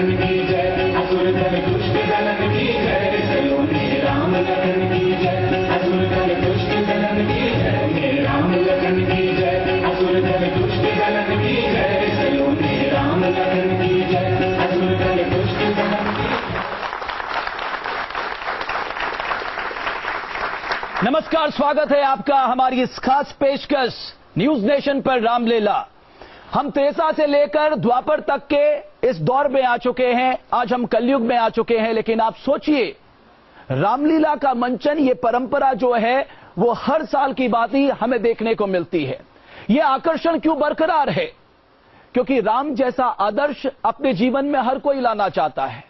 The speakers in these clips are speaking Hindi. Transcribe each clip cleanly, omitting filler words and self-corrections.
लखन की जय, असुर दल दुष्ट दलन की जय, सलोने राम लखन की जय, असुर दल दुष्ट दलन की जय, राम लखन की जय, असुर दल दुष्ट दलन की जय, सलोने राम लखन की जय, असुर दल दुष्ट दलन की। नमस्कार, स्वागत है आपका हमारी इस खास पेशकश न्यूज नेशन पर रामलीला। हम त्रेसा से लेकर द्वापर तक के इस दौर में आ चुके हैं, आज हम कलयुग में आ चुके हैं। लेकिन आप सोचिए, रामलीला का मंचन, ये परंपरा जो है वो हर साल की बात ही हमें देखने को मिलती है। ये आकर्षण क्यों बरकरार है? क्योंकि राम जैसा आदर्श अपने जीवन में हर कोई लाना चाहता है।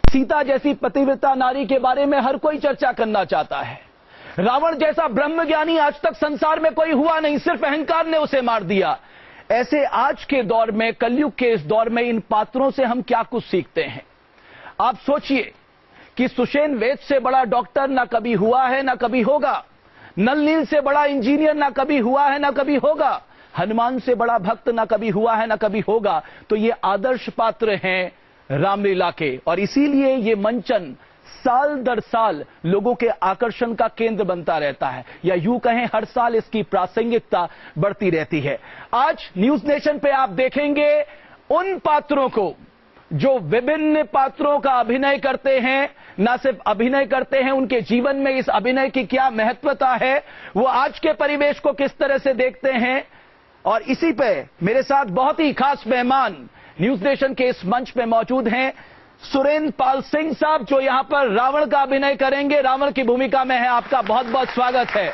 सीता जैसी पतिव्रता नारी के बारे में हर कोई चर्चा करना चाहता है। रावण जैसा ब्रह्मज्ञानी आज तक संसार में कोई हुआ नहीं, सिर्फ अहंकार ने उसे मार दिया। ऐसे आज के दौर में, कलयुग के इस दौर में, इन पात्रों से हम क्या कुछ सीखते हैं? आप सोचिए कि सुषेण वेद से बड़ा डॉक्टर ना कभी हुआ है ना कभी होगा, नल नील से बड़ा इंजीनियर ना कभी हुआ है ना कभी होगा, हनुमान से बड़ा भक्त ना कभी हुआ है ना कभी होगा। तो ये आदर्श पात्र हैं रामलीला के, और इसीलिए ये मंचन साल दर साल लोगों के आकर्षण का केंद्र बनता रहता है, या यूं कहें हर साल इसकी प्रासंगिकता बढ़ती रहती है। आज न्यूज नेशन पे आप देखेंगे उन पात्रों को जो विभिन्न पात्रों का अभिनय करते हैं। न सिर्फ अभिनय करते हैं, उनके जीवन में इस अभिनय की क्या महत्वता है, वो आज के परिवेश को किस तरह से देखते हैं। और इसी पे मेरे साथ बहुत ही खास मेहमान न्यूज नेशन के इस मंच पे मौजूद हैं सुरेंद्र पाल सिंह साहब, जो यहां पर रावण का अभिनय करेंगे, रावण की भूमिका में है। आपका बहुत बहुत स्वागत है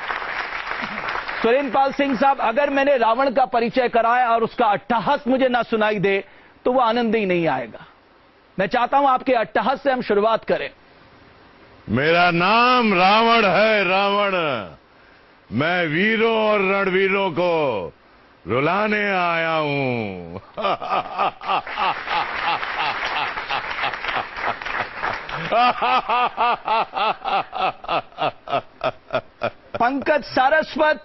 सुरेंद्र पाल सिंह साहब। अगर मैंने रावण का परिचय कराया और उसका अट्टहास मुझे ना सुनाई दे तो वो आनंद ही नहीं आएगा। मैं चाहता हूं आपके अट्टहास से हम शुरुआत करें। मेरा नाम रावण है, रावण। मैं वीरों और रणवीरों को रुलाने आया हूं। पंकज सारस्वत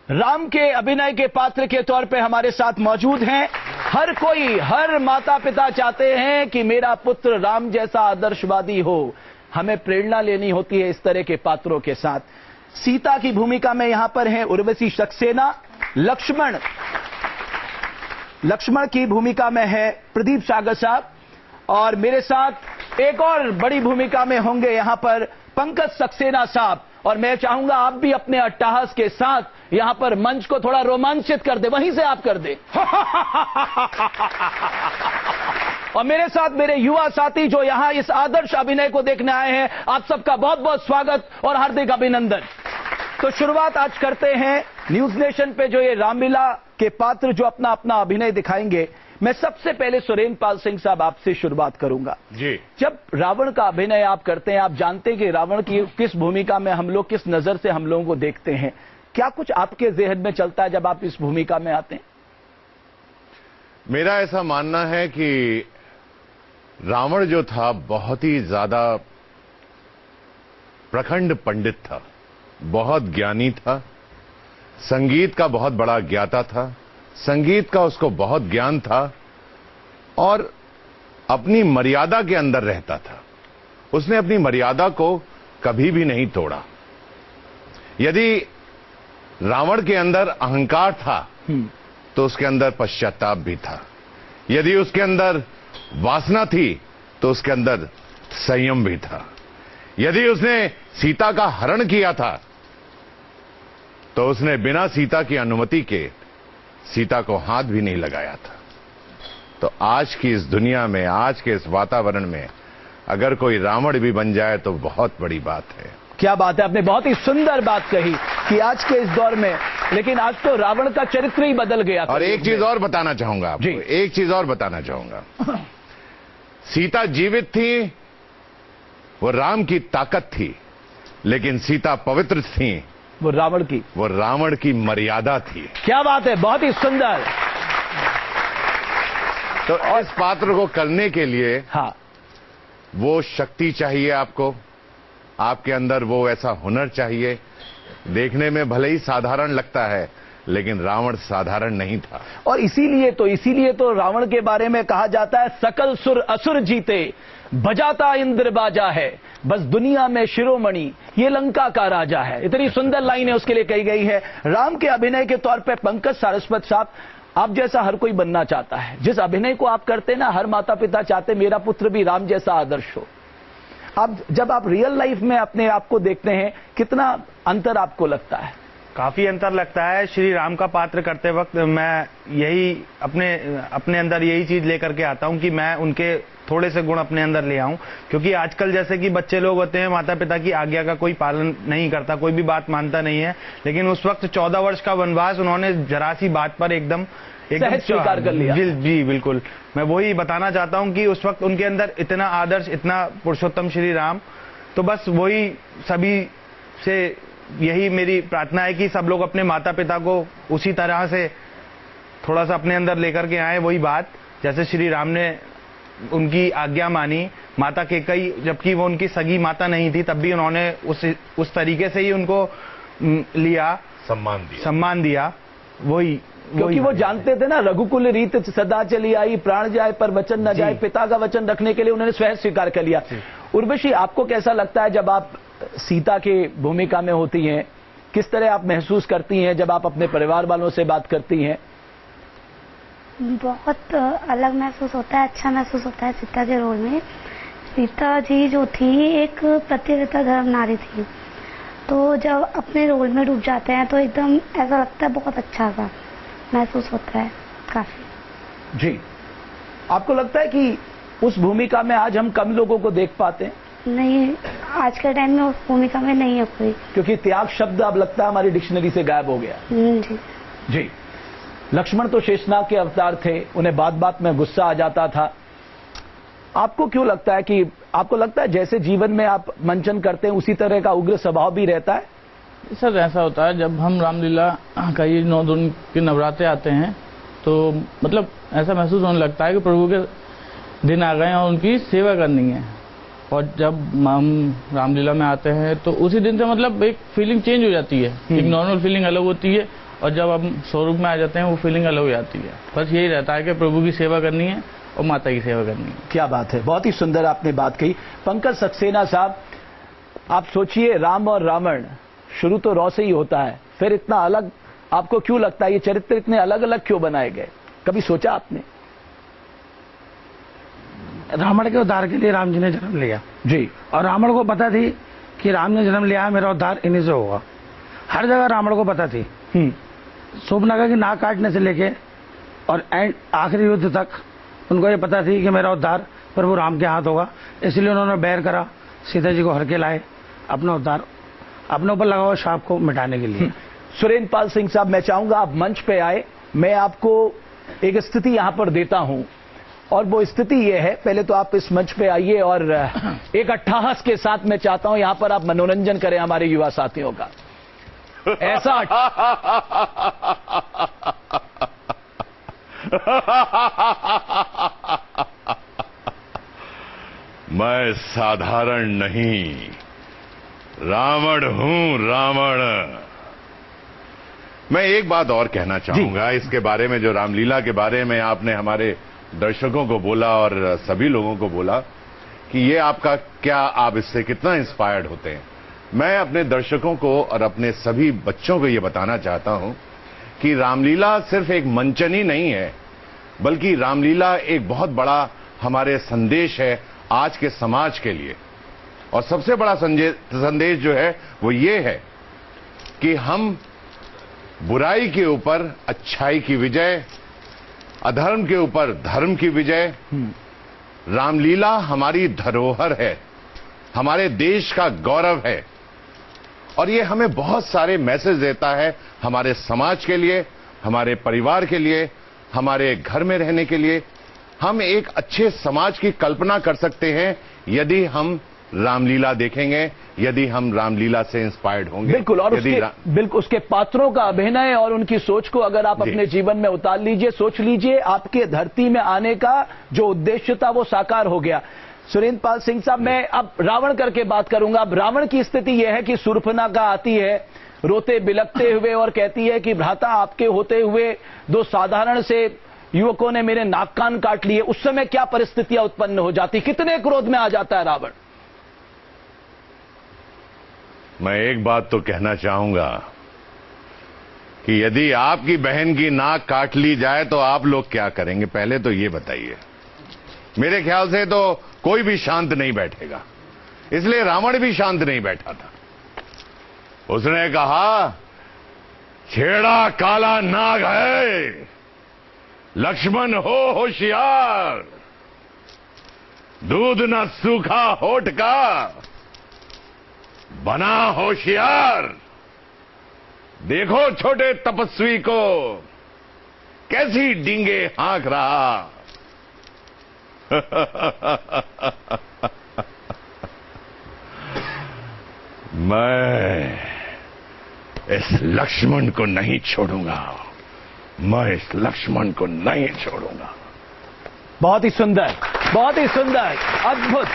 राम के अभिनय के पात्र के तौर पे हमारे साथ मौजूद हैं। हर कोई, हर माता पिता चाहते हैं कि मेरा पुत्र राम जैसा आदर्शवादी हो। हमें प्रेरणा लेनी होती है इस तरह के पात्रों के साथ। सीता की भूमिका में यहां पर हैं उर्वशी सक्सेना। लक्ष्मण की भूमिका में है प्रदीप सागर साहब, और मेरे साथ एक और बड़ी भूमिका में होंगे यहां पर पंकज सक्सेना साहब। और मैं चाहूंगा आप भी अपने अट्टहास के साथ यहां पर मंच को थोड़ा रोमांचित कर दे, वहीं से आप कर दे। और मेरे साथ मेरे युवा साथी जो यहां इस आदर्श अभिनय को देखने आए हैं, आप सबका बहुत बहुत स्वागत और हार्दिक अभिनंदन। तो शुरुआत आज करते हैं न्यूज नेशन पे जो ये रामलीला के पात्र जो अपना अपना अभिनय दिखाएंगे। मैं सबसे पहले सुरेंद्र पाल सिंह साहब आपसे शुरुआत करूंगा जी। जब रावण का अभिनय आप करते हैं, आप जानते हैं कि रावण की किस भूमिका में हम लोग, किस नजर से हम लोगों को देखते हैं, क्या कुछ आपके जेहन में चलता है जब आप इस भूमिका में आते हैं? मेरा ऐसा मानना है कि रावण जो था बहुत ही ज्यादा प्रखंड पंडित था, बहुत ज्ञानी था, संगीत का बहुत बड़ा ज्ञाता था, संगीत का उसको बहुत ज्ञान था, और अपनी मर्यादा के अंदर रहता था। उसने अपनी मर्यादा को कभी भी नहीं तोड़ा। यदि रावण के अंदर अहंकार था तो उसके अंदर पश्चाताप भी था। यदि उसके अंदर वासना थी तो उसके अंदर संयम भी था। यदि उसने सीता का हरण किया था तो उसने बिना सीता की अनुमति के सीता को हाथ भी नहीं लगाया था। तो आज की इस दुनिया में, आज के इस वातावरण में अगर कोई रावण भी बन जाए तो बहुत बड़ी बात है। क्या बात है, आपने बहुत ही सुंदर बात कही कि आज के इस दौर में, लेकिन आज तो रावण का चरित्र ही बदल गया। और एक चीज और बताना चाहूंगा आपको, एक चीज और बताना चाहूंगा। सीता जीवित थी, वो राम की ताकत थी, लेकिन सीता पवित्र थी, वो रावण की मर्यादा थी। क्या बात है, बहुत ही सुंदर। तो इस पात्र को करने के लिए हाँ, वो शक्ति चाहिए आपको, आपके अंदर वो ऐसा हुनर चाहिए। देखने में भले ही साधारण लगता है, लेकिन रावण साधारण नहीं था। और इसीलिए तो रावण के बारे में कहा जाता है, सकल सुर असुर जीते, बजाता इंद्र बाजा है, बस दुनिया में शिरोमणि ये लंका का राजा है। इतनी सुंदर लाइन है उसके लिए कही गई है। राम के अभिनय के तौर पे पंकज सारस्वत साहब, आप जैसा हर कोई बनना चाहता है, जिस अभिनय को आप करते ना, हर माता पिता चाहते मेरा पुत्र भी राम जैसा आदर्श हो। अब जब आप रियल लाइफ में अपने आप को देखते हैं, कितना अंतर आपको लगता है? काफी अंतर लगता है। श्री राम का पात्र करते वक्त मैं यही अपने अंदर यही चीज लेकर के आता हूं कि मैं उनके थोड़े से गुण अपने अंदर ले आऊं, क्योंकि आजकल जैसे कि बच्चे लोग होते हैं, माता पिता की आज्ञा का कोई पालन नहीं करता, कोई भी बात मानता नहीं है। लेकिन उस वक्त 14 वर्ष का वनवास उन्होंने जरा सी बात पर एकदम सहज स्वीकार कर लिया। जी बिल्कुल, मैं वही बताना चाहता हूं कि उस वक्त उनके अंदर इतना आदर्श, इतना पुरुषोत्तम श्री राम, तो बस वही सभी से यही मेरी प्रार्थना है कि सब लोग अपने माता पिता को उसी तरह से थोड़ा सा अपने अंदर लेकर के आए। वही बात जैसे श्री राम ने उनकी आज्ञा मानी, माता केकई जबकि वो उनकी सगी माता नहीं थी, तब भी उन्होंने उस तरीके से ही उनको लिया, सम्मान दिया। वही क्योंकि वो जानते थे ना, रघुकुल रीत सदा चली आई, प्राण जाए पर वचन न जाए, पिता का वचन रखने के लिए उन्होंने स्वयं स्वीकार कर लिया। उर्वशी, आपको कैसा लगता है जब आप सीता की भूमिका में होती हैं? किस तरह आप महसूस करती हैं जब आप अपने परिवार वालों से बात करती हैं? बहुत अलग महसूस होता है, अच्छा महसूस होता है सीता के रोल में। सीता जी जो थी एक पतिव्रता धर्म नारी थी, तो जब अपने रोल में डूब जाते हैं तो एकदम ऐसा लगता है, बहुत अच्छा सा महसूस होता है काफी। जी, आपको लगता है कि उस भूमिका में आज हम कम लोगों को देख पाते हैं? नहीं, आज के टाइम में उस भूमिका में नहीं है कोई, क्योंकि त्याग शब्द अब लगता है हमारी डिक्शनरी से गायब हो गया। जी जी, लक्ष्मण तो शेषनाग के अवतार थे, उन्हें बात बात में गुस्सा आ जाता था। आपको क्यों लगता है कि आपको लगता है जैसे जीवन में आप मंचन करते हैं उसी तरह का उग्र स्वभाव भी रहता है? सर ऐसा होता है, जब हम रामलीला का ये 9 दिन के नवरात्रे आते हैं तो मतलब ऐसा महसूस होने लगता है कि प्रभु के दिन आ गए और उनकी सेवा करनी है। और जब हम रामलीला में आते हैं तो उसी दिन से मतलब एक फीलिंग चेंज हो जाती है, एक नॉर्मल फीलिंग अलग होती है, और जब हम स्वरूप में आ जाते हैं वो फीलिंग अलग हो जाती है। बस यही रहता है कि प्रभु की सेवा करनी है और माता की सेवा करनी है। क्या बात है, बहुत ही सुंदर आपने बात कही। पंकज सक्सेना साहब, आप सोचिए, राम और रावण शुरू तो रॉ से ही होता है, फिर इतना अलग आपको क्यों लगता है? ये चरित्र इतने अलग अलग क्यों बनाए गए? कभी सोचा आपने? रावण के उद्धार के लिए राम जी ने जन्म लिया जी, और रावण को पता थी कि राम ने जन्म लिया, मेरा उद्धार इन्हीं से होगा। हर जगह रावण को पता थी। शूर्पणखा की नाक काटने से लेके और आखिरी युद्ध तक उनको ये पता थी कि मेरा उद्धार प्रभु राम के हाथ होगा। इसलिए उन्होंने बैर करा, सीता जी को हर के लाए, अपना उद्धार अपने ऊपर लगा हुआ शाप को मिटाने के लिए। सुरेंद्र पाल सिंह साहब, मैं चाहूंगा आप मंच पे आए। मैं आपको एक स्थिति यहां पर देता हूं, और वो स्थिति ये है, पहले तो आप इस मंच पे आइए और एक अट्ठाहस के साथ मैं चाहता हूं यहां पर आप मनोरंजन करें हमारे युवा साथियों का। ऐसा मैं साधारण नहीं, रावण हूं, रावण। मैं एक बात और कहना चाहूंगा इसके बारे में, जो रामलीला के बारे में आपने हमारे दर्शकों को बोला और सभी लोगों को बोला कि ये आपका क्या, आप इससे कितना इंस्पायर्ड होते हैं। मैं अपने दर्शकों को और अपने सभी बच्चों को ये बताना चाहता हूं कि रामलीला सिर्फ एक मंचन ही नहीं है, बल्कि रामलीला एक बहुत बड़ा हमारे संदेश है आज के समाज के लिए। और सबसे बड़ा संदेश जो है वो ये है कि हम बुराई के ऊपर अच्छाई की विजय, अधर्म के ऊपर धर्म की विजय। रामलीला हमारी धरोहर है, हमारे देश का गौरव है, और ये हमें बहुत सारे मैसेज देता है हमारे समाज के लिए, हमारे परिवार के लिए, हमारे घर में रहने के लिए। हम एक अच्छे समाज की कल्पना कर सकते हैं यदि हम रामलीला देखेंगे, यदि हम रामलीला से इंस्पायर्ड होंगे। बिल्कुल, और बिल्कुल उसके पात्रों का अभिनय और उनकी सोच को अगर आप अपने जीवन में उतार लीजिए, सोच लीजिए, आपके धरती में आने का जो उद्देश्य था वो साकार हो गया। सुरेंद्र पाल सिंह साहब, मैं अब रावण करके बात करूंगा। अब रावण की स्थिति यह है कि शूर्पणखा आती है, रोते बिलखते हुए और कहती है कि भ्राता आपके होते हुए दो साधारण से युवकों ने मेरे नाक कान काट लिए, उस समय क्या परिस्थितियां उत्पन्न हो जाती, कितने क्रोध में आ जाता है रावण? मैं एक बात तो कहना चाहूंगा कि यदि आपकी बहन की नाक काट ली जाए तो आप लोग क्या करेंगे, पहले तो ये बताइए। मेरे ख्याल से तो कोई भी शांत नहीं बैठेगा, इसलिए रावण भी शांत नहीं बैठा था। उसने कहा छेड़ा काला नाग है, लक्ष्मण हो होशियार, दूध न सूखा होठ का, बना होशियार। देखो छोटे तपस्वी को कैसी डींगे हाँक रहा। मैं इस लक्ष्मण को नहीं छोड़ूंगा, मैं इस लक्ष्मण को नहीं छोड़ूंगा। बहुत ही सुंदर, बहुत ही सुंदर, अद्भुत।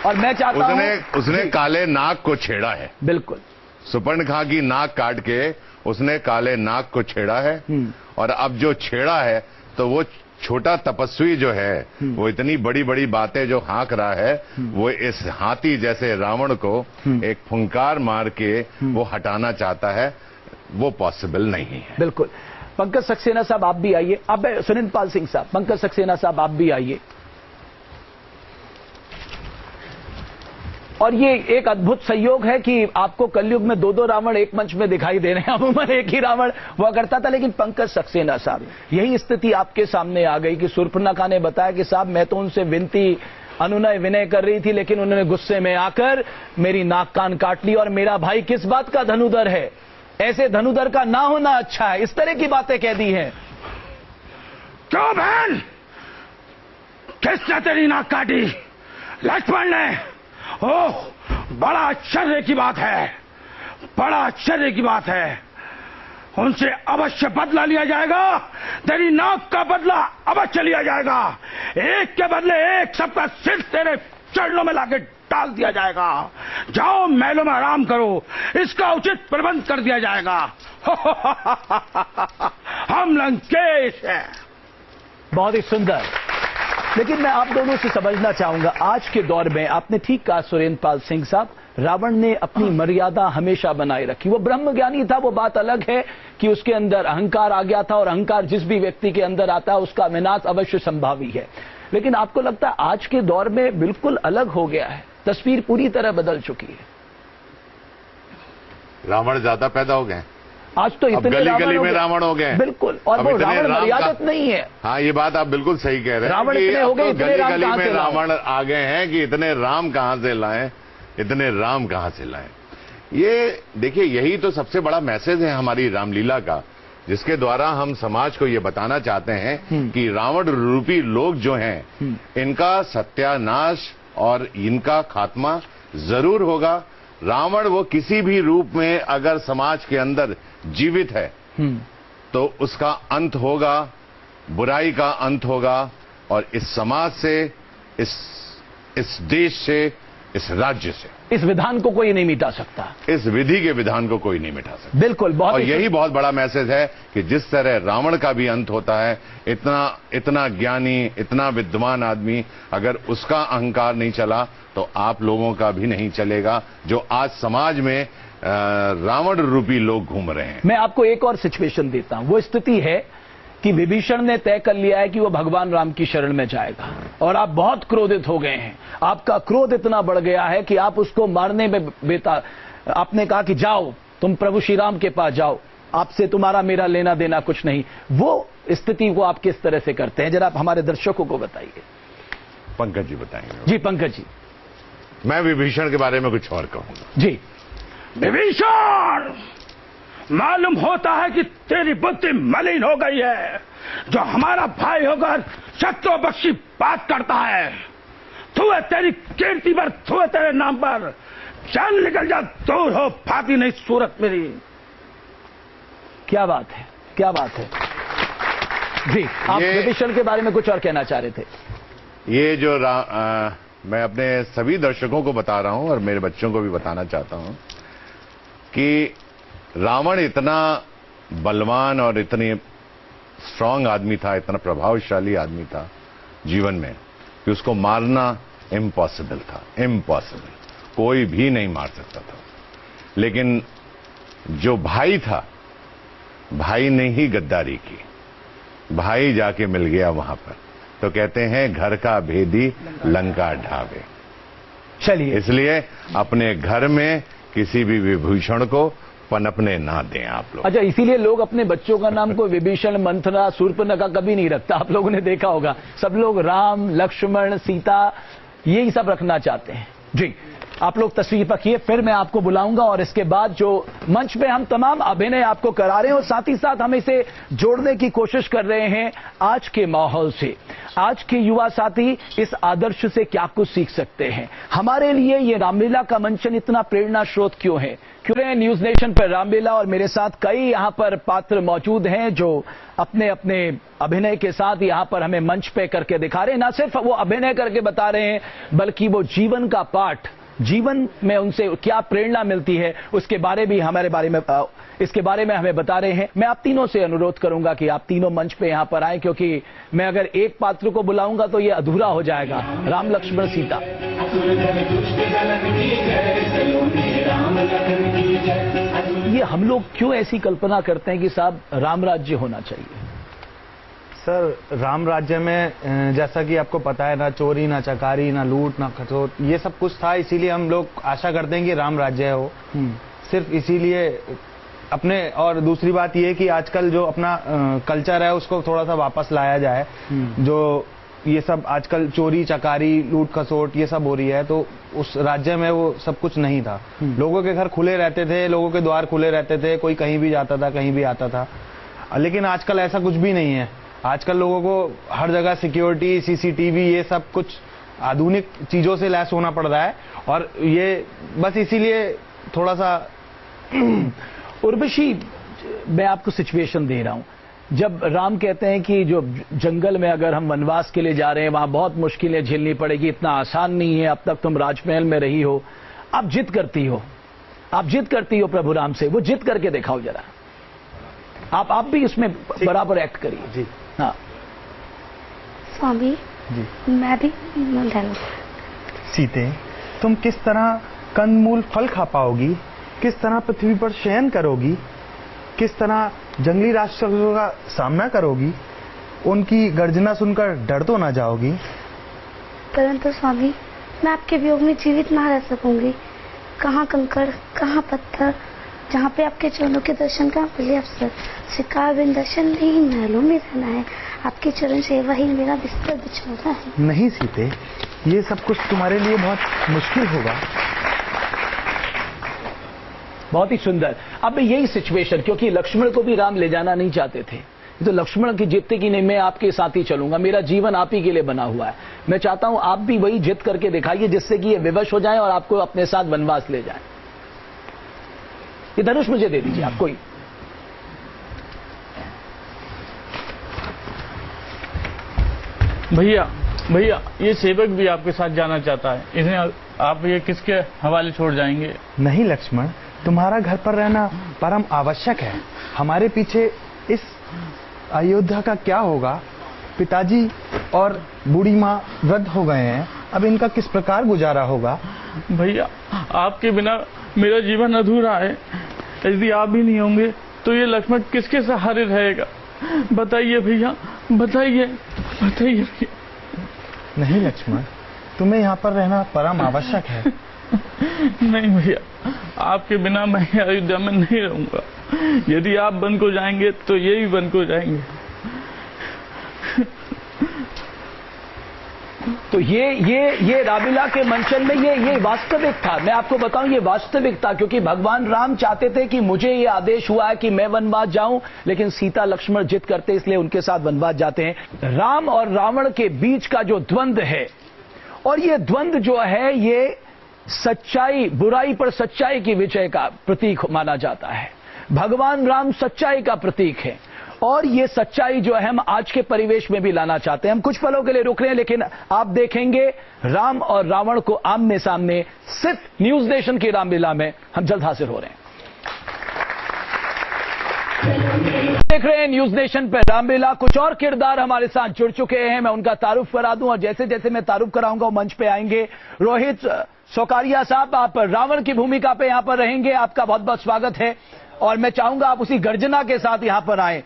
और मैं चाहता हूं उसने काले नाग को छेड़ा है। बिल्कुल, सुपर्णखा की नाक काट के उसने काले नाग को छेड़ा है। और अब जो छेड़ा है तो वो छोटा तपस्वी जो है वो इतनी बड़ी बड़ी बातें जो हाँक रहा है, वो इस हाथी जैसे रावण को एक फुंकार मार के वो हटाना चाहता है, वो पॉसिबल नहीं है। बिल्कुल। पंकज सक्सेना साहब आप भी आइए। अब सुरेंद्रपाल सिंह साहब, पंकज सक्सेना साहब आप भी आइए। और ये एक अद्भुत संयोग है कि आपको कलयुग में दो दो रावण एक मंच में दिखाई दे रहे हैं। अमूमन एक ही रावण हुआ करता था, लेकिन पंकज सक्सेना साहब यही स्थिति आपके सामने आ गई कि शूर्पणखा ने बताया कि साहब मैं तो उनसे विनती अनुनय विनय कर रही थी, लेकिन उन्होंने गुस्से में आकर मेरी नाक कान काट ली, और मेरा भाई किस बात का धनुधर है, ऐसे धनुधर का ना होना अच्छा है, इस तरह की बातें कह दी हैं। क्यों बहन, किसने तेरी नाक काटी? लक्ष्मण ने। ओह, बड़ा आश्चर्य की बात है, बड़ा आश्चर्य की बात है। उनसे अवश्य बदला लिया जाएगा, तेरी नाक का बदला अवश्य लिया जाएगा। एक के बदले एक सबका सिर तेरे चरणों में लाके डाल दिया जाएगा। जाओ महलों में आराम करो, इसका उचित प्रबंध कर दिया जाएगा। हम लंकेश हैं। बहुत ही सुंदर। लेकिन मैं आप दोनों से समझना चाहूंगा, आज के दौर में आपने ठीक कहा सुरेंद्रपाल सिंह साहब, रावण ने अपनी मर्यादा हमेशा बनाए रखी। वो ब्रह्मज्ञानी था, वो बात अलग है कि उसके अंदर अहंकार आ गया था, और अहंकार जिस भी व्यक्ति के अंदर आता है उसका विनाश अवश्य संभावी है। लेकिन आपको लगता है आज के दौर में बिल्कुल अलग हो गया है, तस्वीर पूरी तरह बदल चुकी है? रावण ज्यादा पैदा हो गए आज तो इतने गली गली में रावण हो गए। बिल्कुल, और वो रावण मर्यादित नहीं है। हाँ, ये बात आप बिल्कुल सही कह रहे हैं। रावण इतने हो गए, इतने राम गली कहां में से रावण आ गए हैं कि इतने राम कहां से लाएं, इतने राम कहां से लाएं। ये देखिए, यही तो सबसे बड़ा मैसेज है हमारी रामलीला का, जिसके द्वारा हम समाज को ये बताना चाहते हैं कि रावण रूपी लोग जो हैं, इनका सत्यानाश और इनका खात्मा जरूर होगा। रावण वो किसी भी रूप में अगर समाज के अंदर जीवित है तो उसका अंत होगा, बुराई का अंत होगा, और इस समाज से, इस देश से, इस राज्य से इस विधान को कोई नहीं मिटा सकता, इस विधि के विधान को कोई नहीं मिटा सकता। बिल्कुल। बहुत और यही बहुत बड़ा मैसेज है कि जिस तरह रावण का भी अंत होता है, इतना ज्ञानी, इतना विद्वान आदमी, अगर उसका अहंकार नहीं चला तो आप लोगों का भी नहीं चलेगा, जो आज समाज में रावण रूपी लोग घूम रहे हैं। मैं आपको एक और सिचुएशन देता हूं। वो स्थिति है कि विभीषण ने तय कर लिया है कि वो भगवान राम की शरण में जाएगा, और आप बहुत क्रोधित हो गए हैं। आपका क्रोध इतना बढ़ गया है कि आप उसको मारने में आपने कहा कि जाओ तुम प्रभु श्री राम के पास जाओ, आपसे तुम्हारा मेरा लेना देना कुछ नहीं। वो स्थिति को आप किस तरह से करते हैं, जरा आप हमारे दर्शकों को बताइए। पंकज जी बताएंगे। जी पंकज जी। मैं विभीषण के बारे में कुछ और कहूंगा। जी। विभीषण, मालूम होता है कि तेरी बुद्धि मलिन हो गई है। जो हमारा भाई होकर शत्रु बख्शी बात करता है, तू है तेरी कीर्ति पर, तू है तेरे नाम पर। चल निकल जा, दूर हो, भाती नहीं सूरत मेरी। क्या बात है, क्या बात है जी। आप विभीषण के बारे में कुछ और कहना चाह रहे थे? ये जो मैं अपने सभी दर्शकों को बता रहा हूं और मेरे बच्चों को भी बताना चाहता हूं कि रावण इतना बलवान और इतनी स्ट्रांग आदमी था, इतना प्रभावशाली आदमी था जीवन में कि उसको मारना इम्पॉसिबल था, इम्पॉसिबल, कोई भी नहीं मार सकता था। लेकिन जो भाई था, भाई ने ही गद्दारी की, भाई जाके मिल गया वहां पर। तो कहते हैं घर का भेदी लंका ढावे। चलिए, इसलिए अपने घर में किसी भी विभूषण को पनपने ना दें आप लोग। अच्छा, इसीलिए लोग अपने बच्चों का नाम कोई विभीषण, मंथरा, शूर्पणखा कभी नहीं रखता। आप लोगों ने देखा होगा, सब लोग राम, लक्ष्मण, सीता यही सब रखना चाहते हैं। जी, आप लोग तस्वीर पकड़िए, फिर मैं आपको बुलाऊंगा और इसके बाद जो मंच पे हम तमाम अभिनय आपको करा रहे हैं और साथ ही साथ हम इसे जोड़ने की कोशिश कर रहे हैं आज के माहौल से। आज के युवा साथी इस आदर्श से क्या कुछ सीख सकते हैं? हमारे लिए ये रामलीला का मंचन इतना प्रेरणा स्रोत क्यों है? क्यों न्यूज नेशन पर रामलीला और मेरे साथ कई यहां पर पात्र मौजूद हैं जो अपने अपने अभिनय के साथ यहां पर हमें मंच पे करके दिखा रहे हैं। ना सिर्फ वो अभिनय करके बता रहे हैं, बल्कि वो जीवन का पाठ, जीवन में उनसे क्या प्रेरणा मिलती है उसके बारे भी इसके बारे में हमें बता रहे हैं। मैं आप तीनों से अनुरोध करूंगा कि आप तीनों मंच पे यहां पर आए, क्योंकि मैं अगर एक पात्र को बुलाऊंगा तो ये अधूरा हो जाएगा। राम, लक्ष्मण, सीता। ये हम लोग क्यों ऐसी कल्पना करते हैं कि साहब राम राज्य होना चाहिए? सर, राम राज्य में जैसा कि आपको पता है, ना चोरी, ना चकारी, ना लूट, ना खसोट, ये सब कुछ था। इसीलिए हम लोग आशा करते हैं कि राम राज्य हो। सिर्फ इसीलिए अपने, और दूसरी बात ये कि आजकल जो अपना कल्चर है उसको थोड़ा सा वापस लाया जाए। जो ये सब आजकल चोरी चकारी, लूट खसोट ये सब हो रही है, तो उस राज्य में वो सब कुछ नहीं था। लोगों के घर खुले रहते थे, लोगों के द्वार खुले रहते थे, कोई कहीं भी जाता था, कहीं भी आता था। लेकिन आजकल ऐसा कुछ भी नहीं है। आजकल लोगों को हर जगह सिक्योरिटी, सीसीटीवी, ये सब कुछ आधुनिक चीजों से लैस होना पड़ रहा है। और ये बस इसीलिए थोड़ा सा उर्वशी, मैं आपको सिचुएशन दे रहा हूं। जब राम कहते हैं कि जो जंगल में अगर हम वनवास के लिए जा रहे हैं वहां बहुत मुश्किलें झेलनी पड़ेगी, इतना आसान नहीं है, अब तक तुम राजमहल में रही हो, आप जिद करती हो, प्रभु राम से, वो जिद करके दिखाओ जरा। आप भी इसमें बराबर एक्ट करिए। जी हाँ स्वामी जी, मैं भी सीते, तुम किस तरह कंदमूल फल खा पाओगी, किस तरह पृथ्वी पर शयन करोगी, किस तरह जंगली राक्षसों का सामना करोगी, उनकी गर्जना सुनकर डर तो ना जाओगी? परंतु स्वामी, मैं आपके वियोग में जीवित ना रह सकूंगी। कहाँ कंकड़, कहाँ पत्थर, जहाँ पे आपके चरणों के दर्शन का मिले अवसर। शिकार बिन दर्शन नहीं, महलों में रहना है, आपकी चरण सेवा ही मेरा बिस्तर बिछोना है। नहीं सीते, ये सब कुछ तुम्हारे लिए बहुत मुश्किल होगा। बहुत ही सुंदर। अब यही सिचुएशन, क्योंकि लक्ष्मण को भी राम ले जाना नहीं चाहते थे, तो लक्ष्मण की जिद थी कि नहीं, मैं आपके साथ ही चलूंगा, मेरा जीवन आप ही के लिए बना हुआ है। मैं चाहता हूं आप भी वही जिद करके दिखाइए जिससे कि ये विवश हो जाए और आपको अपने साथ वनवास ले जाए। ये धनुष मुझे दे दीजिए आप कोई। भैया ये सेवक भी आपके साथ जाना चाहता है, इन्हें आप ये किसके हवाले छोड़ जाएंगे? नहीं लक्ष्मण, तुम्हारा घर पर रहना परम आवश्यक है। हमारे पीछे इस अयोध्या का क्या होगा? पिताजी और बूढ़ी माँ वृद्ध हो गए हैं, अब इनका किस प्रकार गुजारा होगा? भैया, आपके बिना मेरा जीवन अधूरा है। यदि आप भी नहीं होंगे तो ये लक्ष्मण किसके सहारे रहेगा? बताइए भैया, बताइए भैया। नहीं लक्ष्मण, तुम्हें यहाँ पर रहना परम आवश्यक है। नहीं भैया, आपके बिना मैं अयोध्या में नहीं रहूंगा। यदि आप बंद को जाएंगे तो ये भी बंद को जाएंगे। तो ये रामलीला के मंचन में ये वास्तविक था। मैं आपको बताऊं, ये वास्तविक था, क्योंकि भगवान राम चाहते थे कि मुझे ये आदेश हुआ है कि मैं वनवास जाऊं, लेकिन सीता लक्ष्मण जिद करते, इसलिए उनके साथ वनवास जाते हैं। राम और रावण के बीच का जो द्वंद्व है, और ये द्वंद्व जो है ये सच्चाई, बुराई पर सच्चाई की विजय का प्रतीक माना जाता है। भगवान राम सच्चाई का प्रतीक है, और ये सच्चाई जो है हम आज के परिवेश में भी लाना चाहते हैं। हम कुछ पलों के लिए रुक रहे हैं, लेकिन आप देखेंगे राम और रावण को आमने सामने सिर्फ न्यूज नेशन की रामलीला में हम जल्द हाजिर हो रहे हैं। देख रहे हैं न्यूज नेशन पे रामलीला। कुछ और किरदार हमारे साथ जुड़ चुके हैं, मैं उनका तारुफ करा दूं और जैसे जैसे मैं तारुफ कराऊंगा वो मंच पे आएंगे। रोहित सोकारिया साहब, आप रावण की भूमिका पे यहां पर रहेंगे, आपका बहुत बहुत स्वागत है और मैं चाहूंगा आप उसी गर्जना के साथ यहां पर आए।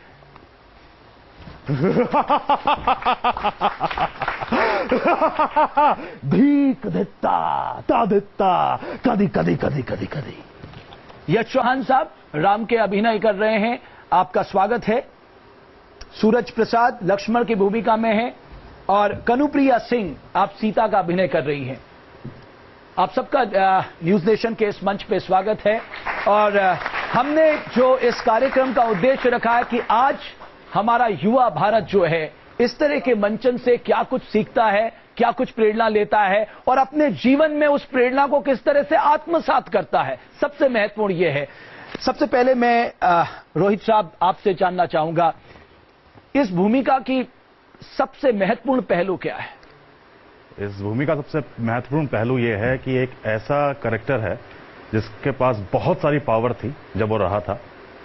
धीक दित्ता ता दित्ता कदी कदी कदी कदी कदी। यश चौहान साहब राम के अभिनय कर रहे हैं, आपका स्वागत है। सूरज प्रसाद लक्ष्मण की भूमिका में है और कनुप्रिया सिंह आप सीता का अभिनय कर रही हैं। आप सबका न्यूज नेशन के इस मंच पे स्वागत है और हमने जो इस कार्यक्रम का उद्देश्य रखा है कि आज हमारा युवा भारत जो है इस तरह के मंचन से क्या कुछ सीखता है, क्या कुछ प्रेरणा लेता है और अपने जीवन में उस प्रेरणा को किस तरह से आत्मसात करता है, सबसे महत्वपूर्ण यह है। सबसे पहले मैं रोहित साहब आपसे जानना चाहूंगा, इस भूमिका की सबसे महत्वपूर्ण पहलू क्या है? इस भूमिका का सबसे महत्वपूर्ण पहलू यह है कि एक ऐसा कैरेक्टर है जिसके पास बहुत सारी पावर थी जब वो रहा था,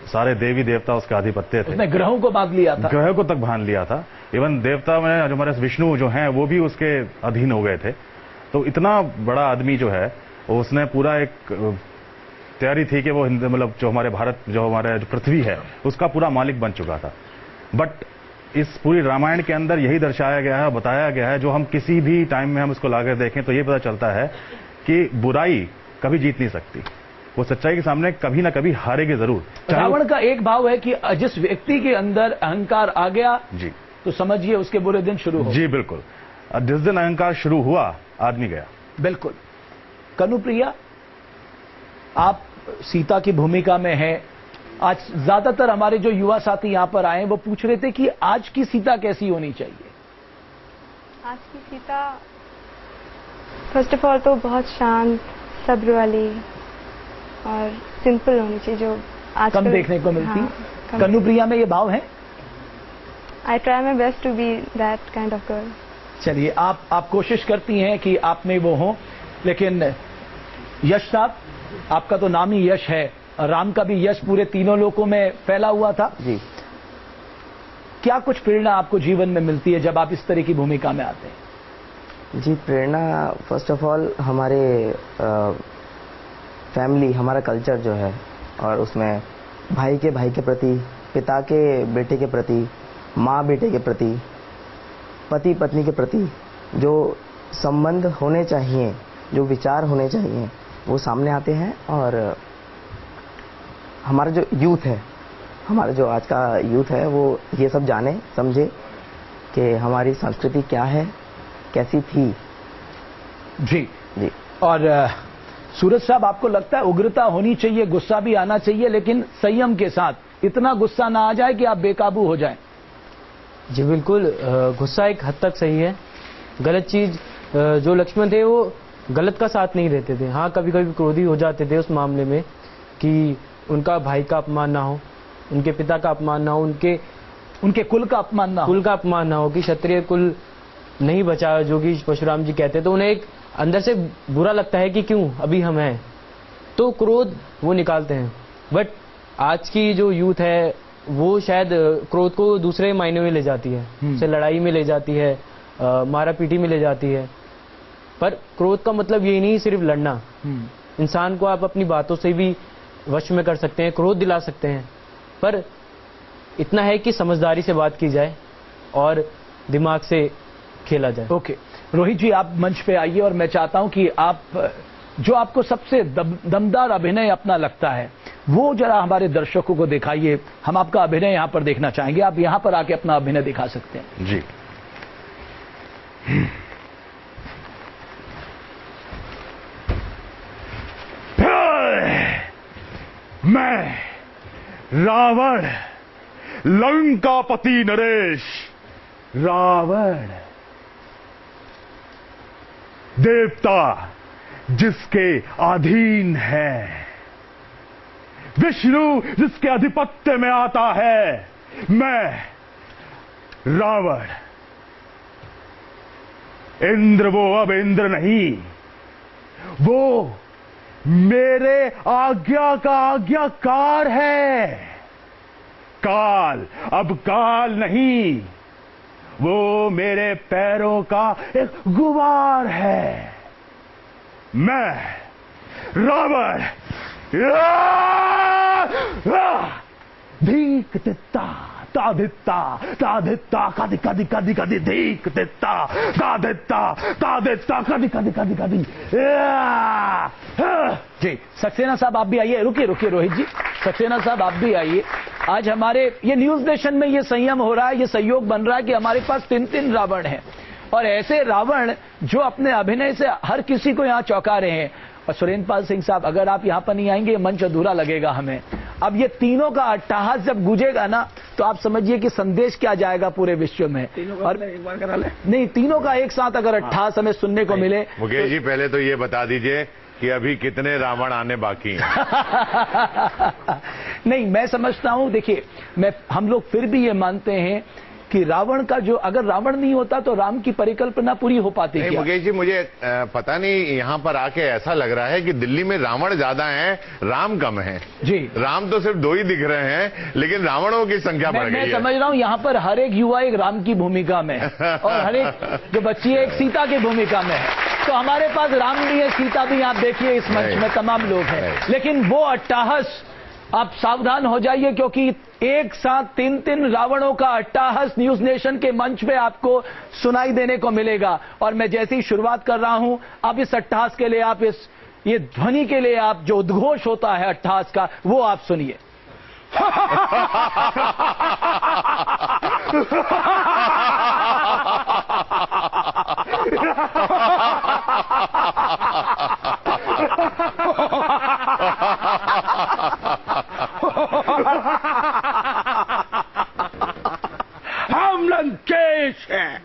सारे देवी देवता उसका आधिपत्य थे, उसने ग्रहों को बांध लिया था, ग्रह को तक बांध लिया था, इवन देवता में जो हमारे विष्णु जो हैं वो भी उसके अधीन हो गए थे। तो इतना बड़ा आदमी जो है उसने पूरा एक तैयारी थी कि वो मतलब जो हमारे भारत जो हमारे जो पृथ्वी है उसका पूरा मालिक बन चुका था। बट इस पूरी रामायण के अंदर यही दर्शाया गया है, बताया गया है, जो हम किसी भी टाइम में हम इसको लाकर देखें तो ये पता चलता है कि बुराई कभी जीत नहीं सकती, वो सच्चाई के सामने कभी ना कभी हारेगी जरूर। रावण का एक भाव है कि जिस व्यक्ति के अंदर अहंकार आ गया जी तो समझिए उसके बुरे दिन शुरू हो। जी बिल्कुल, जिस दिन अहंकार शुरू हुआ आदमी गया। बिल्कुल। कनुप्रिया, आप सीता की भूमिका में हैं। आज ज्यादातर हमारे जो युवा साथी यहां पर आए वो पूछ रहे थे कि आज की सीता कैसी होनी चाहिए? आज की सीता फर्स्ट ऑफ ऑल तो बहुत शांत, सब्र वाली और सिंपल होनी चाहिए, जो आज कम देखने को मिलती। हाँ, कनुप्रिया में ये भाव है? I try my best to be that kind of girl. चलिए, आप कोशिश करती हैं कि आप में वो हो, लेकिन यश साहब आपका तो नाम ही यश है, राम का भी यश पूरे तीनों लोकों में फैला हुआ था जी। क्या कुछ प्रेरणा आपको जीवन में मिलती है जब आप इस तरह की भूमिका में आते हैं? जी, प्रेरणा फर्स्ट ऑफ ऑल हमारे फैमिली, हमारा कल्चर जो है और उसमें भाई के प्रति, पिता के बेटे के प्रति, माँ बेटे के प्रति, पति पत्नी के प्रति जो संबंध होने चाहिए, जो विचार होने चाहिए वो सामने आते हैं। और हमारा जो यूथ है, हमारा जो आज का यूथ है वो ये सब जाने समझे कि हमारी संस्कृति क्या है, कैसी थी। जी जी। और सूरज साहब, आपको लगता है उग्रता होनी चाहिए, गुस्सा भी आना चाहिए, लेकिन संयम के साथ, इतना गुस्सा ना आ जाए कि आप बेकाबू हो जाएं? जी बिल्कुल, गुस्सा एक हद तक सही है। गलत चीज, जो लक्ष्मण थे वो गलत का साथ नहीं देते थे। हाँ, कभी कभी क्रोधी हो जाते थे उस मामले में कि उनका भाई का अपमान ना हो, उनके पिता का अपमान ना हो, उनके कुल का अपमान ना हो, कि क्षत्रिय कुल नहीं बचा, जो कि परशुराम जी कहते, तो उन्हें एक अंदर से बुरा लगता है कि क्यों अभी हम हैं, तो क्रोध वो निकालते हैं। बट आज की जो यूथ है वो शायद क्रोध को दूसरे मायने में ले जाती है, उसे लड़ाई में ले जाती है, मारा पीटी में ले जाती है। पर क्रोध का मतलब यही नहीं सिर्फ लड़ना, इंसान को आप अपनी बातों से भी वश में कर सकते हैं, क्रोध दिला सकते हैं, पर इतना है कि समझदारी से बात की जाए और दिमाग से खेला जाए। ओके, रोहित जी आप मंच पे आइए और मैं चाहता हूं कि आप जो आपको सबसे दमदार अभिनय अपना लगता है वो जरा हमारे दर्शकों को दिखाइए। हम आपका अभिनय यहां पर देखना चाहेंगे, आप यहां पर आके अपना अभिनय दिखा सकते हैं। जी। मैं रावण, लंकापति नरेश, रावण देवता जिसके अधीन है, विष्णु जिसके आधिपत्य में आता है, मैं रावण। इंद्र वो अब इंद्र नहीं, वो मेरे आज्ञा का आज्ञाकार है। काल अब काल नहीं, वो मेरे पैरों का एक गुबार है। मैं रावण धीक दित्ता तादित्ता तादित्ता कदी कदी कदी कदी धीक दित्ता तादित्ता तादित्ता कदी कदी कदी कदी। जी सक्सेना साहब आप भी आइए। रुकिए रुकिए रोहित जी, सक्सेना साहब आप भी आइए। आज हमारे ये न्यूज नेशन में ये संयम हो रहा है, ये सहयोग बन रहा है कि हमारे पास 3 रावण हैं, और ऐसे रावण जो अपने अभिनय से हर किसी को यहाँ चौंका रहे हैं। और सुरेंद्र पाल सिंह साहब अगर आप यहाँ पर नहीं आएंगे मंच अधूरा लगेगा हमें। अब ये तीनों का अट्टहास जब गूंजेगा ना तो आप समझिए कि संदेश क्या जाएगा पूरे विश्व में। और एक बार करा ले नहीं, तीनों का एक साथ अगर अट्टहास हमें सुनने को मिले। मुकेश जी पहले तो ये बता दीजिए कि अभी कितने रावण आने बाकी हैं? नहीं मैं समझता हूं, देखिए हम लोग फिर भी ये मानते हैं कि रावण का जो, अगर रावण नहीं होता तो राम की परिकल्पना पूरी हो पाती है। मुकेश जी मुझे पता नहीं, यहाँ पर आके ऐसा लग रहा है कि दिल्ली में रावण ज्यादा हैं, राम कम हैं। जी राम तो सिर्फ 2 ही दिख रहे हैं, लेकिन रावणों की संख्या बढ़ गई है। मैं समझ रहा हूँ यहाँ पर हर एक युवा एक राम की भूमिका में और हर एक जो बच्ची है एक सीता की भूमिका में है। तो हमारे पास राम भी है, सीता भी, आप देखिए इस मंच में तमाम लोग हैं। लेकिन वो अट्टहास, आप सावधान हो जाइए क्योंकि एक साथ 3 रावणों का अट्टहास न्यूज नेशन के मंच पे आपको सुनाई देने को मिलेगा। और मैं जैसे ही शुरुआत कर रहा हूं, आप इस अट्टहास के लिए, आप ये ध्वनि के लिए, आप जो उद्घोष होता है अट्टहास का, वो आप सुनिए। हम लंकेश हैं।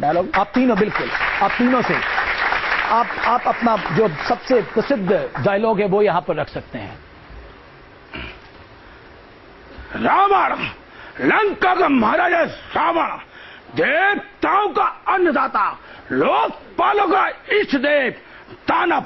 डायलॉग आप तीनों, बिल्कुल आप तीनों से आप अपना जो सबसे प्रसिद्ध डायलॉग है वो यहां पर रख सकते हैं। रावण, लंका का महाराजा रावण, देवताओं का अन्नदाता, लोकपालों का इष्ट देव, दानव,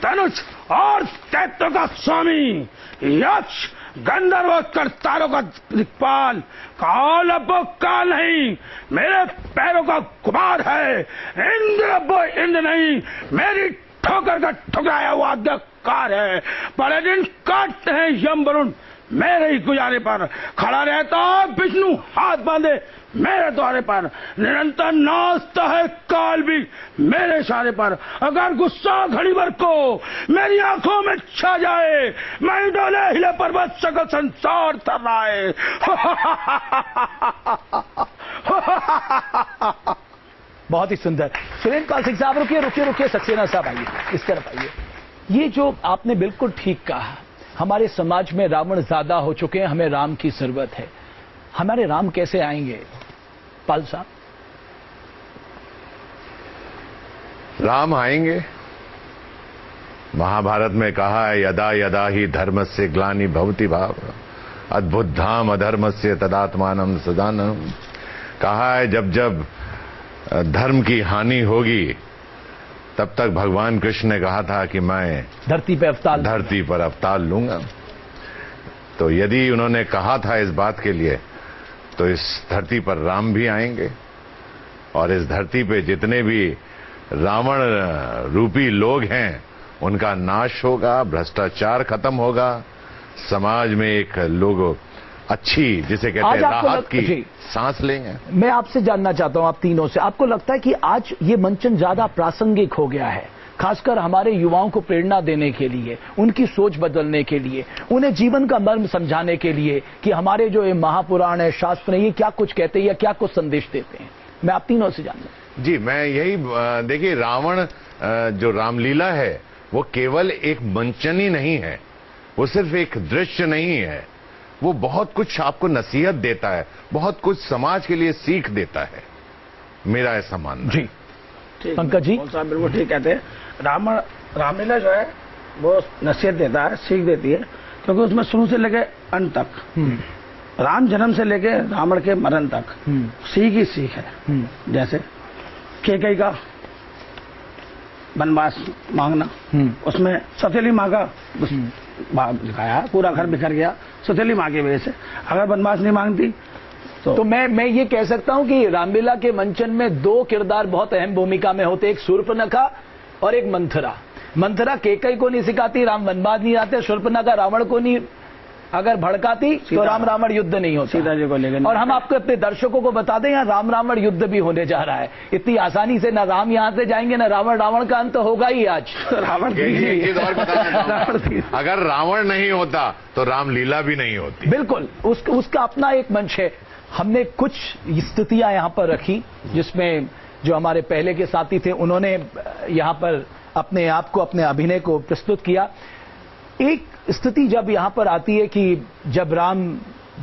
धनुष और दैत्यों का स्वामी, यक्ष, गंधर्व, करतारों का दिक्पाल, काल अब वो काल नहीं, मेरे पैरों का गुबार है। इंद्र अब वो इंद्र नहीं, मेरी ठोकर का ठुकराया हुआ आज्ञाकार है। बड़े दिन काटते हैं यम वरुण मेरे ही गुजारे पर, खड़ा रहता विष्णु हाथ बांधे मेरे द्वारे पर, निरंतर नाचता है काल भी मेरे इशारे पर। अगर गुस्सा घड़ी भर को मेरी आंखों में छा जाए, मैं डोले हिले पर्वत सकल संसार थर रहा है। बहुत ही सुंदर। सुरेंद्र पाल सिंह साहब रुकिए रुकिए रुकिए, सक्सेना साहब आइए, इस तरफ आइए। ये जो आपने बिल्कुल ठीक कहा, हमारे समाज में रावण ज्यादा हो चुके हैं, हमें राम की जरूरत है। हमारे राम कैसे आएंगे पाल साहब? राम आएंगे। महाभारत में कहा है, यदा यदा ही धर्मस्य ग्लानि भवति भाव अद्भुत धाम अधर्मस्य तदात्मानं सदानम। कहा है जब जब धर्म की हानि होगी तब तक भगवान कृष्ण ने कहा था कि मैं धरती पर अवतार लूंगा। तो यदि उन्होंने कहा था इस बात के लिए, तो इस धरती पर राम भी आएंगे और इस धरती पे जितने भी रावण रूपी लोग हैं उनका नाश होगा, भ्रष्टाचार खत्म होगा, समाज में एक लोग अच्छी, जिसे कहते हैं राहत की सांस लेंगे। मैं आपसे जानना चाहता हूं, आप तीनों से, आपको लगता है कि आज ये मंचन ज्यादा प्रासंगिक हो गया है, खासकर हमारे युवाओं को प्रेरणा देने के लिए, उनकी सोच बदलने के लिए, उन्हें जीवन का मर्म समझाने के लिए कि हमारे जो ये महापुराण है, शास्त्र है, ये क्या कुछ कहते हैं या क्या कुछ संदेश देते हैं? मैं आप तीनों से जानना। जी मैं यही, देखिए रावण जो रामलीला है वो केवल एक मंचन ही नहीं है, वो सिर्फ एक दृश्य नहीं है, वो बहुत कुछ आपको नसीहत देता है, बहुत कुछ समाज के लिए सीख देता है, मेरा ऐसा मानना जी। पंकज जी साहब बिल्कुल ठीक कहते हैं। रामलीला जो है वो नसीहत देता है, सीख देती है, क्योंकि उसमें शुरू से लेके अंत तक, राम जन्म से लेके रावण के मरण तक सीख ही सीख है। जैसे कैकेयी का वनवास मांगना, उसमें सौतेली माँ का भाव दिखाया, पूरा घर बिखर गया सौतेली माँ की वजह से। अगर वनवास नहीं मांगती तो मैं ये कह सकता हूं कि रामलीला के मंचन में दो किरदार बहुत अहम भूमिका में होते, एक शूर्पणखा और एक मंथरा। मंथरा केकई को नहीं सिखाती राम वनवास नहीं आते, शूर्पणखा रावण को नहीं अगर भड़काती तो राम रावण युद्ध नहीं होता, सीता जी को लेकर। और हम आपको अपने दर्शकों को बता दें यहाँ राम रावण युद्ध भी होने जा रहा है। इतनी आसानी से ना राम यहाँ से जाएंगे ना रावण, रावण का अंत होगा ही आज। रावण एक चीज और बताना चाहूंगा, अगर रावण नहीं होता तो रामलीला भी नहीं होती। बिल्कुल, उसका अपना एक मंच है। हमने कुछ स्थितियां यहाँ पर रखी जिसमें जो हमारे पहले के साथी थे उन्होंने यहाँ पर अपने आप को, अपने अभिनय को प्रस्तुत किया। एक स्थिति जब यहाँ पर आती है कि जब राम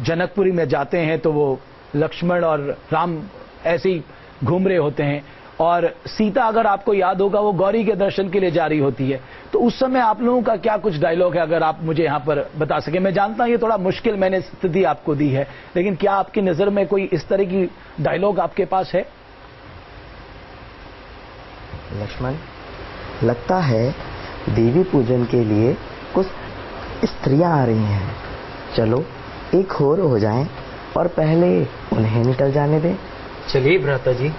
जनकपुरी में जाते हैं तो वो लक्ष्मण और राम ऐसे ही घूम रहे होते हैं और सीता, अगर आपको याद होगा, वो गौरी के दर्शन के लिए जा रही होती है। तो उस समय आप लोगों का क्या कुछ डायलॉग है, अगर आप मुझे यहाँ पर बता सके। मैं जानता हूँ ये थोड़ा मुश्किल मैंने स्थिति आपको दी है, लेकिन क्या आपकी नजर में कोई इस तरह की डायलॉग आपके पास है? लक्ष्मण, लगता है देवी पूजन के लिए कुछ स्त्रियां आ रही हैं, चलो एक और हो जाएं और पहले उन्हें निकल जाने दें। चलिए भ्राता जी।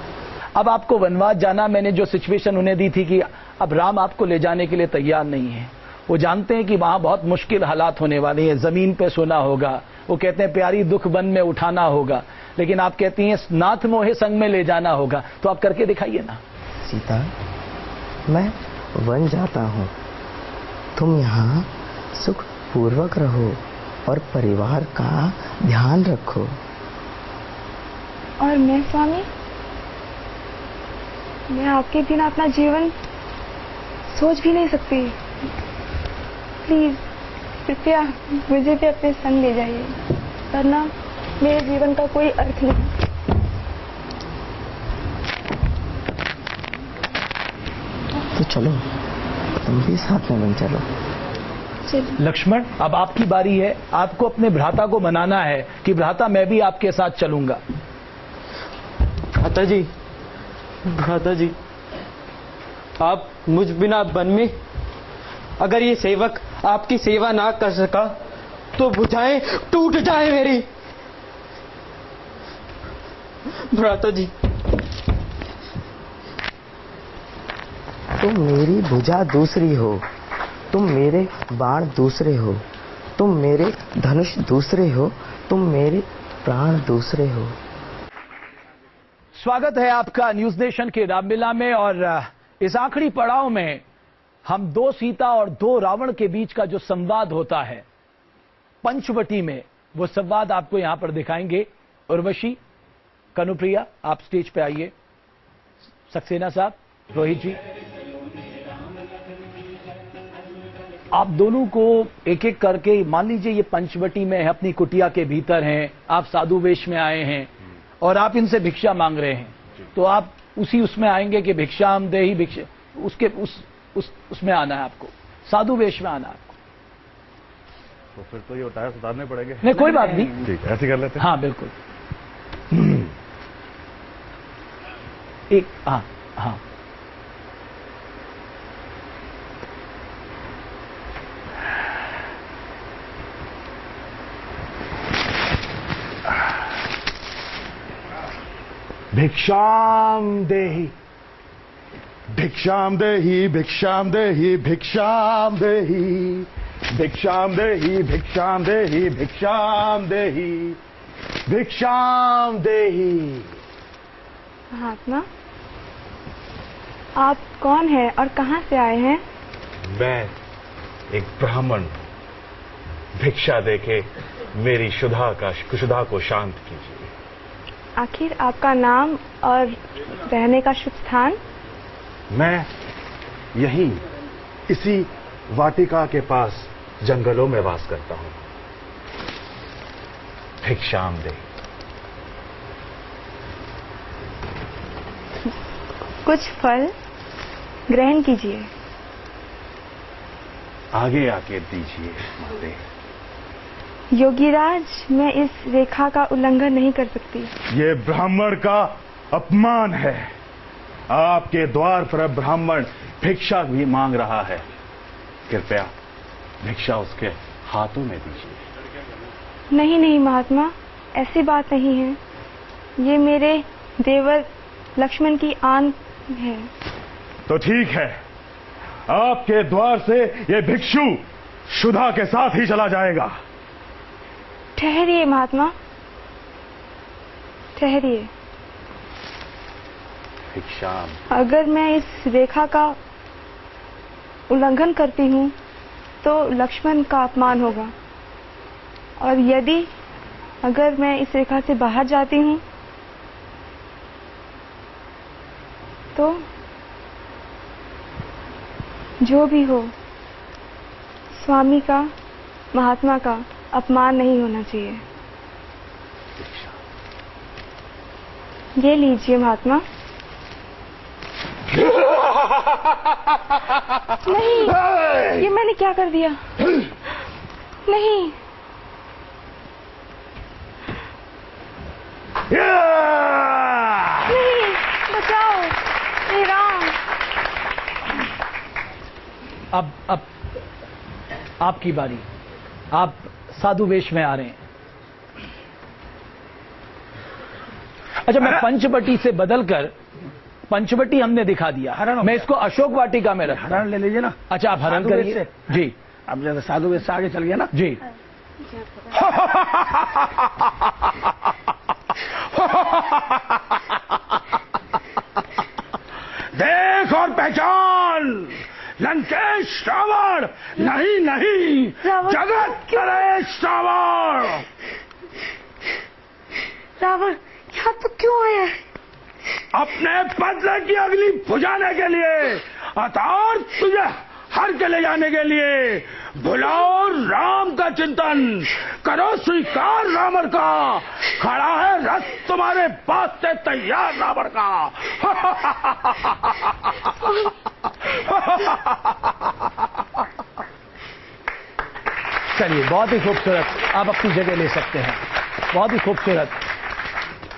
अब आपको वनवास जाना, मैंने जो सिचुएशन उन्हें दी थी कि अब राम आपको ले जाने के लिए तैयार नहीं है। वो जानते हैं कि वहां बहुत मुश्किल हालात होने वाले हैं, जमीन पे सोना होगा। वो कहते हैं प्यारी दुख वन में उठाना होगा, लेकिन आप कहती हैं नाथ मोहे संग में ले जाना होगा। तो आप करके दिखाइए ना। सीता, मैं वन जाता हूँ, तुम यहाँ सुख पूर्वक रहो और परिवार का ध्यान रखो। और मैं स्वामी, मैं आपके बिना अपना जीवन सोच भी नहीं सकती। प्लीज कृपया मुझे भी अपने संग ले जाइए, वरना मेरे जीवन का कोई अर्थ नहीं। तो चलो, तुम भी साथ में बन चलो। लक्ष्मण, अब आपकी बारी है। आपको अपने भ्राता को मनाना है कि भ्राता मैं भी आपके साथ चलूंगा। भ्राता जी, भ्राता जी, आप मुझ बिना वन में, अगर ये सेवक आपकी सेवा ना कर सका तो भुजाएं टूट जाए मेरी। भ्राता जी, तुम मेरी भुजा दूसरी हो, तुम मेरे बाण दूसरे हो, तुम मेरे धनुष दूसरे हो, तुम मेरे प्राण दूसरे हो। स्वागत है आपका न्यूज नेशन के रामलीला में। और इस आखिरी पड़ाव में हम दो सीता और दो रावण के बीच का जो संवाद होता है पंचवटी में, वो संवाद आपको यहां पर दिखाएंगे। उर्वशी, कनुप्रिया, आप स्टेज पे आइए। सक्सेना साहब, रोहित जी, आप दोनों को एक एक करके, मान लीजिए ये पंचवटी में है, अपनी कुटिया के भीतर हैं, आप साधु वेश में आए हैं और आप इनसे भिक्षा मांग रहे हैं, तो आप उसमें आएंगे कि भिक्षाम देहि भिक्षा, उसके उसमें आना है आपको, साधु वेश में आना है आपको। तो फिर तो ये टायर उतारने पड़ेंगे। नहीं, कोई बात नहीं, ठीक है, ऐसे कर लेते हैं। हाँ बिल्कुल। एक हाँ हाँ भिक्षाम देहि, भिक्षाम देहि, भिक्षाम देहि, भिक्षाम देहि, भिक्षाम देहि, भिक्षाम देहि, भिक्षाम देहि, भिक्षाम देहि। महात्मा, आप कौन हैं और कहां से आए हैं? मैं एक ब्राह्मण, भिक्षा देके मेरी कुशुधा को शांत कीजिए। आखिर आपका नाम और रहने का शुभ स्थान? मैं यहीं इसी वाटिका के पास जंगलों में वास करता हूं। भिक्षाम दे। कुछ फल ग्रहण कीजिए। आगे आके दीजिए माते। योगीराज, मैं इस रेखा का उल्लंघन नहीं कर सकती। ये ब्राह्मण का अपमान है। आपके द्वार पर ब्राह्मण भिक्षा भी मांग रहा है, कृपया भिक्षा उसके हाथों में दीजिए। नहीं नहीं महात्मा, ऐसी बात नहीं है। ये मेरे देवर लक्ष्मण की आन है। तो ठीक है, आपके द्वार से ये भिक्षु शुदा के साथ ही चला जाएगा। ठहरिए महात्मा, ठहरिए। भिक्षा। अगर मैं इस रेखा का उल्लंघन करती हूँ तो लक्ष्मण का अपमान होगा, और यदि अगर मैं इस रेखा से बाहर जाती हूँ तो जो भी हो, स्वामी का, महात्मा का अपमान नहीं होना चाहिए। ये लीजिए महात्मा। नहीं, ये मैंने क्या कर दिया? नहीं। नहीं, बचाओ, हे राम। अब आपकी बारी। आप साधु वेश में आ रहे हैं। अच्छा, मैं पंचवटी से बदलकर, पंचवटी हमने दिखा दिया, मैं इसको अशोक वाटिका में रखा। हरण ले लीजिए ना। अच्छा, आप हरण करिए जी। अब जैसे साधु वेश से आगे चल गया ना जी। देख और पहचान, लंकेश रावण नहीं नहीं, जगत नरेश रावण। रावण यहाँ तो क्यों आया है? अपने बदले की अगली बुझाने के लिए, अर्थात तुझे हर के ले जाने के लिए। बुलाओ राम का चिंतन करो, स्वीकार रावण का। खड़ा है रथ तुम्हारे पास से तैयार रावण का। चलिए, बहुत ही खूबसूरत, आप अपनी जगह ले सकते हैं। बहुत ही खूबसूरत।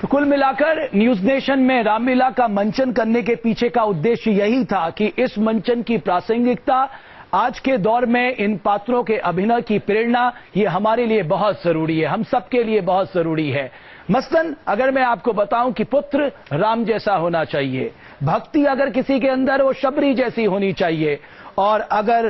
तो कुल मिलाकर न्यूज नेशन में रामलीला का मंचन करने के पीछे का उद्देश्य यही था कि इस मंचन की प्रासंगिकता, आज के दौर में इन पात्रों के अभिनय की प्रेरणा, ये हमारे लिए बहुत जरूरी है, हम सबके लिए बहुत जरूरी है। मसलन अगर मैं आपको बताऊं कि पुत्र राम जैसा होना चाहिए, भक्ति अगर किसी के अंदर वो शबरी जैसी होनी चाहिए, और अगर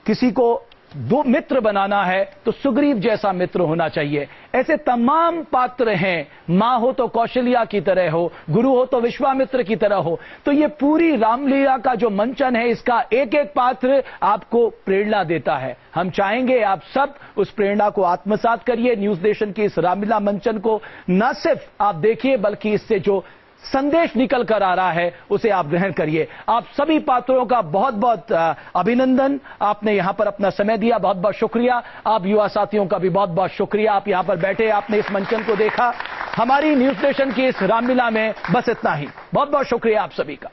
किसी को दो मित्र बनाना है तो सुग्रीव जैसा मित्र होना चाहिए। ऐसे तमाम पात्र हैं। मां हो तो कौशल्या की तरह हो, गुरु हो तो विश्वामित्र की तरह हो। तो ये पूरी रामलीला का जो मंचन है, इसका एक एक पात्र आपको प्रेरणा देता है। हम चाहेंगे आप सब उस प्रेरणा को आत्मसात करिए। न्यूज नेशन की इस रामलीला मंचन को न सिर्फ आप देखिए, बल्कि इससे जो संदेश निकल कर आ रहा है उसे आप ग्रहण करिए। आप सभी पात्रों का बहुत बहुत अभिनंदन। आपने यहां पर अपना समय दिया, बहुत बहुत शुक्रिया। आप युवा साथियों का भी बहुत बहुत शुक्रिया। आप यहां पर बैठे, आपने इस मंचन को देखा। हमारी न्यूज नेशन की इस रामलीला में बस इतना ही। बहुत बहुत शुक्रिया आप सभी का।